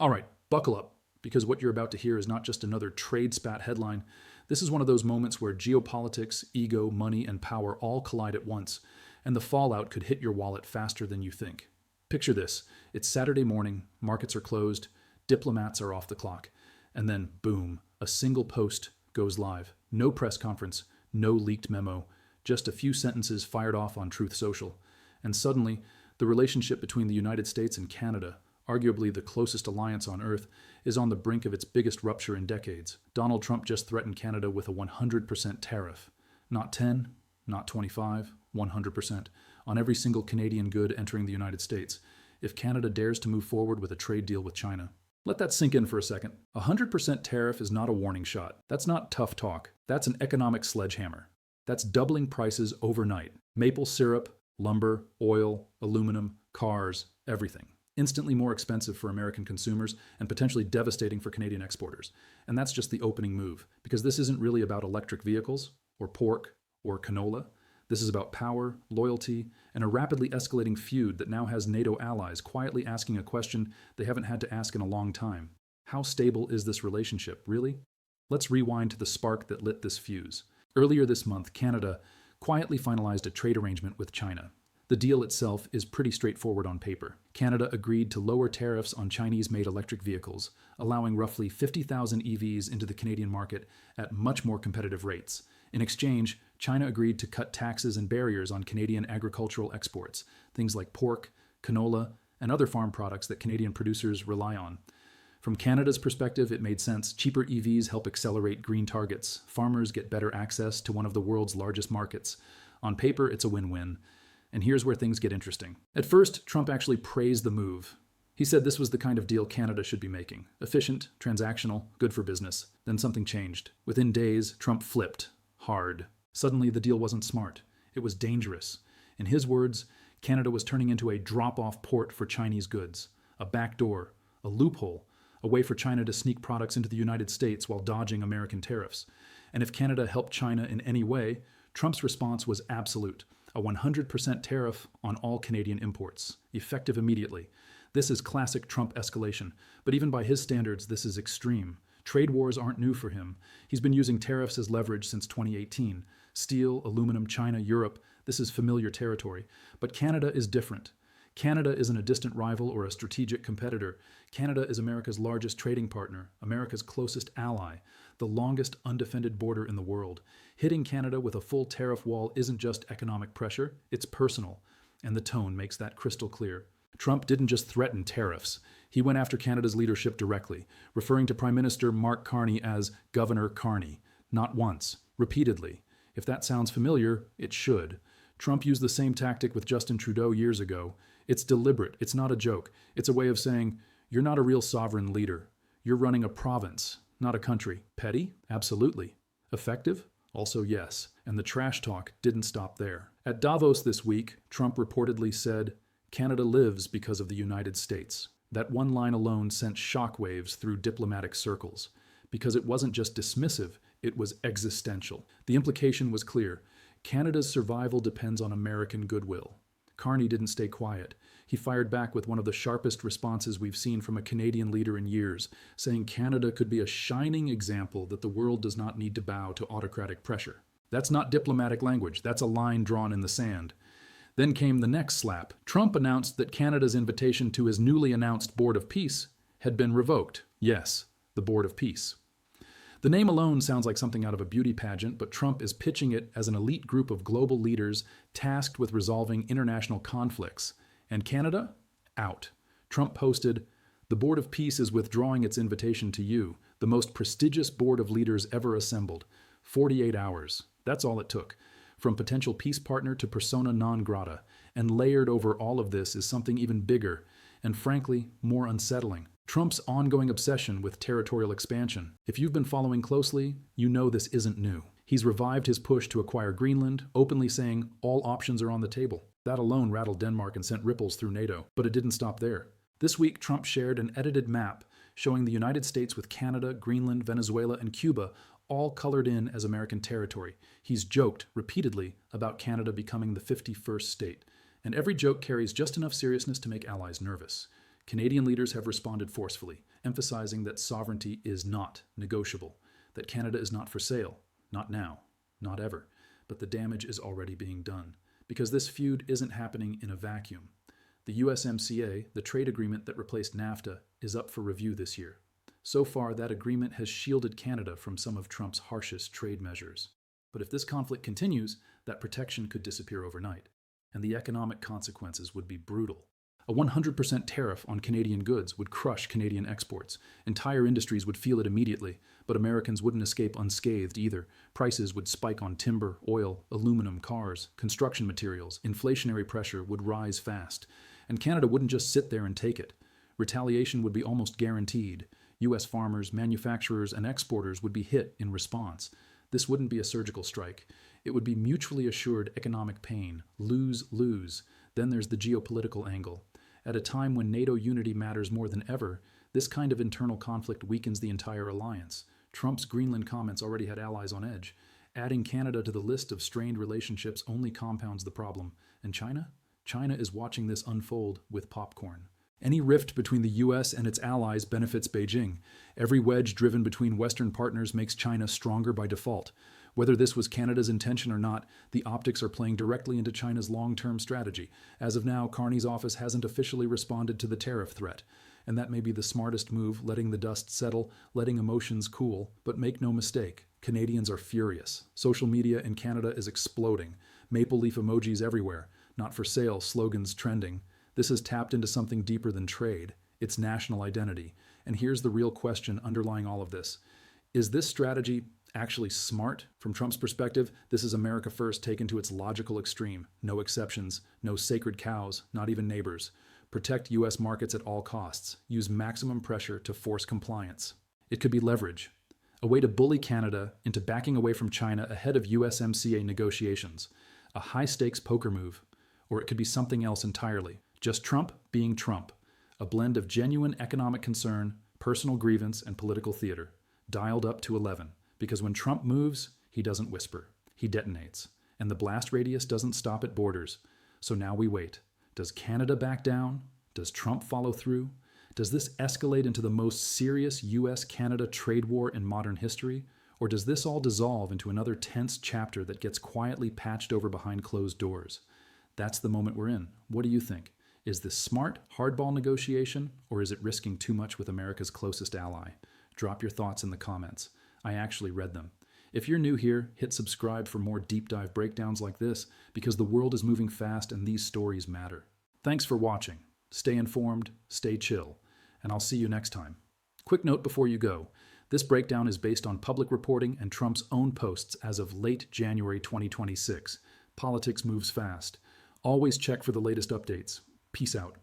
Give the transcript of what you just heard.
All right, buckle up, because what you're about to hear is not just another trade spat headline. This is one of those moments where geopolitics, ego, money, and power all collide at once, and the fallout could hit your wallet faster than you think. Picture this: it's Saturday morning, markets are closed, diplomats are off the clock, and then boom, a single post goes live. No press conference, no leaked memo, just a few sentences fired off on Truth Social. And suddenly, the relationship between the United States and Canada, arguably the closest alliance on Earth, is on the brink of its biggest rupture in decades. Donald Trump just threatened Canada with a 100% tariff. Not 10, not 25, 100% on every single Canadian good entering the United States, if Canada dares to move forward with a trade deal with China. Let that sink in for a second. A 100% tariff is not a warning shot. That's not tough talk. That's an economic sledgehammer. That's doubling prices overnight. Maple syrup, lumber, oil, aluminum, cars, everything. Instantly more expensive for American consumers and potentially devastating for Canadian exporters. And that's just the opening move, because this isn't really about electric vehicles, or pork, or canola. This is about power, loyalty, and a rapidly escalating feud that now has NATO allies quietly asking a question they haven't had to ask in a long time. How stable is this relationship, really? Let's rewind to the spark that lit this fuse. Earlier this month, Canada quietly finalized a trade arrangement with China. The deal itself is pretty straightforward on paper. Canada agreed to lower tariffs on Chinese-made electric vehicles, allowing roughly 50,000 EVs into the Canadian market at much more competitive rates. In exchange, China agreed to cut taxes and barriers on Canadian agricultural exports, things like pork, canola, and other farm products that Canadian producers rely on. From Canada's perspective, it made sense. Cheaper EVs help accelerate green targets. Farmers get better access to one of the world's largest markets. On paper, it's a win-win. And here's where things get interesting. At first, Trump actually praised the move. He said this was the kind of deal Canada should be making. Efficient, transactional, good for business. Then something changed. Within days, Trump flipped. Hard. Suddenly, the deal wasn't smart. It was dangerous. In his words, Canada was turning into a drop-off port for Chinese goods. A backdoor. A loophole. A way for China to sneak products into the United States while dodging American tariffs. And if Canada helped China in any way, Trump's response was absolute. A 100% tariff on all Canadian imports, effective immediately. This is classic Trump escalation, but even by his standards, this is extreme. Trade wars aren't new for him. He's been using tariffs as leverage since 2018. Steel, aluminum, China, Europe, this is familiar territory. But Canada is different. Canada isn't a distant rival or a strategic competitor. Canada is America's largest trading partner, America's closest ally, the longest undefended border in the world. Hitting Canada with a full tariff wall isn't just economic pressure, it's personal, and the tone makes that crystal clear. Trump didn't just threaten tariffs. He went after Canada's leadership directly, referring to Prime Minister Mark Carney as Governor Carney. Not once, repeatedly. If that sounds familiar, it should. Trump used the same tactic with Justin Trudeau years ago. It's deliberate, it's not a joke. It's a way of saying, you're not a real sovereign leader. You're running a province, not a country. Petty? Absolutely. Effective? Also yes. And the trash talk didn't stop there. At Davos this week, Trump reportedly said, Canada lives because of the United States. That one line alone sent shockwaves through diplomatic circles. Because it wasn't just dismissive, it was existential. The implication was clear. Canada's survival depends on American goodwill. Carney didn't stay quiet. He fired back with one of the sharpest responses we've seen from a Canadian leader in years, saying Canada could be a shining example that the world does not need to bow to autocratic pressure. That's not diplomatic language. That's a line drawn in the sand. Then came the next slap. Trump announced that Canada's invitation to his newly announced Board of Peace had been revoked. Yes, the Board of Peace. The name alone sounds like something out of a beauty pageant, but Trump is pitching it as an elite group of global leaders tasked with resolving international conflicts. And Canada? Out. Trump posted, "The Board of Peace is withdrawing its invitation to you, the most prestigious board of leaders ever assembled. 48 hours. That's all it took. From potential peace partner to persona non grata. And layered over all of this is something even bigger, and frankly, more unsettling. Trump's ongoing obsession with territorial expansion. If you've been following closely, you know this isn't new. He's revived his push to acquire Greenland, openly saying all options are on the table. That alone rattled Denmark and sent ripples through NATO. But it didn't stop there. This week, Trump shared an edited map showing the United States with Canada, Greenland, Venezuela, and Cuba all colored in as American territory. He's joked repeatedly about Canada becoming the 51st state. And every joke carries just enough seriousness to make allies nervous. Canadian leaders have responded forcefully, emphasizing that sovereignty is not negotiable, that Canada is not for sale, not now, not ever, but the damage is already being done, because this feud isn't happening in a vacuum. The USMCA, the trade agreement that replaced NAFTA, is up for review this year. So far, that agreement has shielded Canada from some of Trump's harshest trade measures. But if this conflict continues, that protection could disappear overnight, and the economic consequences would be brutal. A 100% tariff on Canadian goods would crush Canadian exports. Entire industries would feel it immediately, but Americans wouldn't escape unscathed either. Prices would spike on timber, oil, aluminum, cars, construction materials. Inflationary pressure would rise fast. And Canada wouldn't just sit there and take it. Retaliation would be almost guaranteed. U.S. farmers, manufacturers, and exporters would be hit in response. This wouldn't be a surgical strike. It would be mutually assured economic pain. Lose-lose. Then there's the geopolitical angle. At a time when NATO unity matters more than ever, this kind of internal conflict weakens the entire alliance. Trump's Greenland comments already had allies on edge. Adding Canada to the list of strained relationships only compounds the problem. And China? China is watching this unfold with popcorn. Any rift between the U.S. and its allies benefits Beijing. Every wedge driven between Western partners makes China stronger by default. Whether this was Canada's intention or not, the optics are playing directly into China's long-term strategy. As of now, Carney's office hasn't officially responded to the tariff threat. And that may be the smartest move, letting the dust settle, letting emotions cool. But make no mistake, Canadians are furious. Social media in Canada is exploding. Maple leaf emojis everywhere. Not for sale slogans trending. This has tapped into something deeper than trade. It's national identity. And here's the real question underlying all of this. Is this strategy actually smart? From Trump's perspective, this is America First taken to its logical extreme. No exceptions, no sacred cows, not even neighbors. Protect U.S. markets at all costs. Use maximum pressure to force compliance. It could be leverage, a way to bully Canada into backing away from China ahead of USMCA negotiations. A high-stakes poker move. Or it could be something else entirely. Just Trump being Trump. A blend of genuine economic concern, personal grievance, and political theater. Dialed up to 11. Because when Trump moves, he doesn't whisper. He detonates. And the blast radius doesn't stop at borders. So now we wait. Does Canada back down? Does Trump follow through? Does this escalate into the most serious U.S.-Canada trade war in modern history? Or does this all dissolve into another tense chapter that gets quietly patched over behind closed doors? That's the moment we're in. What do you think? Is this smart, hardball negotiation, or is it risking too much with America's closest ally? Drop your thoughts in the comments. I actually read them. If you're new here, hit subscribe for more deep dive breakdowns like this, because the world is moving fast and these stories matter. Thanks for watching. Stay informed, stay chill, and I'll see you next time. Quick note before you go. This breakdown is based on public reporting and Trump's own posts as of late January 2026. Politics moves fast. Always check for the latest updates. Peace out.